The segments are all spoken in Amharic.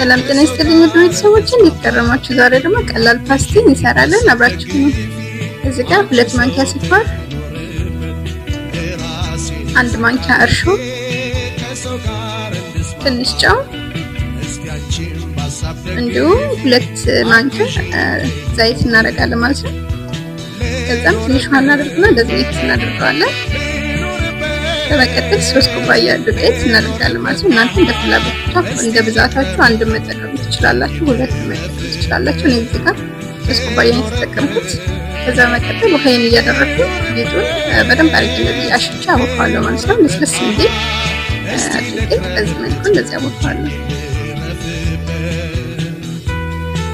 ሰላም ጤና ይስጥልኝ ውድ ቤተሰቦች፣ እንዴት ከረማችሁ? ዛሬ ደግሞ ቀላል ፓስቲ እንሰራለን። አብራችሁ ነው። እዚህ ጋር 2 ማንኪያ ስኳር፣ 1 ማንኪያ እርሾ፣ ትንሽ ጨው እንዲሁም 2 ማንኪያ ዘይት እናደርጋለን ማለት ነው። ከዛም ትንሽ ውሃ እናደርግና እንደዚህ እናደርገዋለን። በመቀጠል 3 ኩባያ ዱቄት እናደርጋለን ማለት ነው። እናንተ እንደ ፍላጎታችሁ እንደ ብዛታችሁ አንድ መጠቀም ትችላላችሁ፣ 2 መጠቀም ትችላላችሁ። እኔ እዚህ ጋር 3 ኩባያ የተጠቀምኩት። ከዛ በመቀጠል ውሃዬን እያደረኩ ሊጡን በደንብ አድርጌ እንደዚህ አሽቼ አቦካዋለሁ ማለት ነው። ለስለስ እንዲል አድርጌ በዚህ መልኩ እንደዚህ አቦካዋለሁ።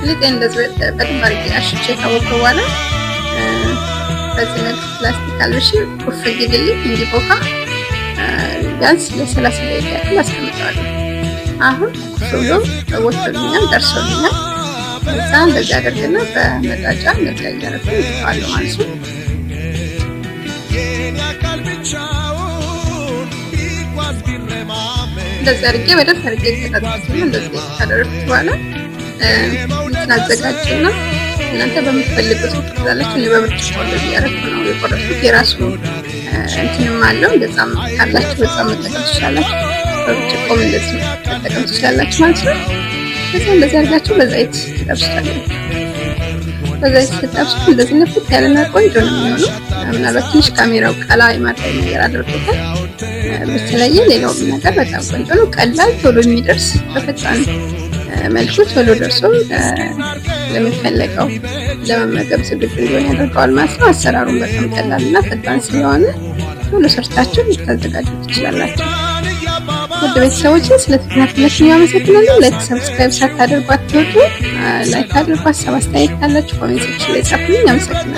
ሊጤን እንደዚህ በደንብ አድርጌ አሽቼ ካቦካሁ በኋላ በዚህ መልኩ ፕላስቲክ አልብሼ ኩፍ እንዲልልኝ እንዲቦካ ቢያንስ ለ30 ደቂቃ ያክል አስቀምጠዋለሁ። አሁን ኩፍ ብሎ ወጥቶልኛል፣ ደርሶልኛል። ከዛ እንደዚህ አደርግና በመጣጫ እንደዚህ እያደረኩ እጠዋለሁ ማለት ነው። እንደዚህ አድርጌ በደንብ አድርጌ ተጠቅሜ እንደዚህ ካደረኩት በኋላ አዘጋጅና እናንተ በምትፈልጉት ትችላላችሁ። እኔ በብርጭቆ እንደዚህ ያደረኩ ነው የቆረጥኩት። የራሱ እንትንም አለው። እንደዛም ካላችሁ በዛም መጠቀም ትችላላችሁ። በብርጭቆም እንደዚህ መጠቀም ትችላላችሁ ማለት ነው። ከዛ እንደዚህ አድርጋችሁ በዘይት ትጠብሱታላችሁ። በዘይት ስትጠብሱት እንደዚህ ነፍት ያለና ቆንጆ ነው የሚሆነው። ምናልባት ትንሽ ካሜራው ቀላ የማድረግ ነገር አድርጎታል። በተለየ ሌላው ነገር በጣም ቆንጆ ነው። ቀላል ቶሎ የሚደርስ በፈጣን መልኩ ቶሎ ደርሶ ለሚፈለገው ለመመገብ ዝግጁ እንዲሆን ያደርገዋል ማለት ነው። አሰራሩን በጣም ቀላልና ፈጣን ስለሆነ ቶሎ ሰርታችሁ ልታዘጋጁ ትችላላችሁ። ውድ ቤተሰቦች ስለተከታተላችሁ አመሰግናለሁ። ላይክ፣ ሰብስክራይብ ሳታደርጉ አትወጡ። ላይክ አድርጉ። ሀሳብ አስተያየት ካላችሁ ኮሜንት ሴክሽን ላይ ጻፉልኝ። አመሰግናለሁ።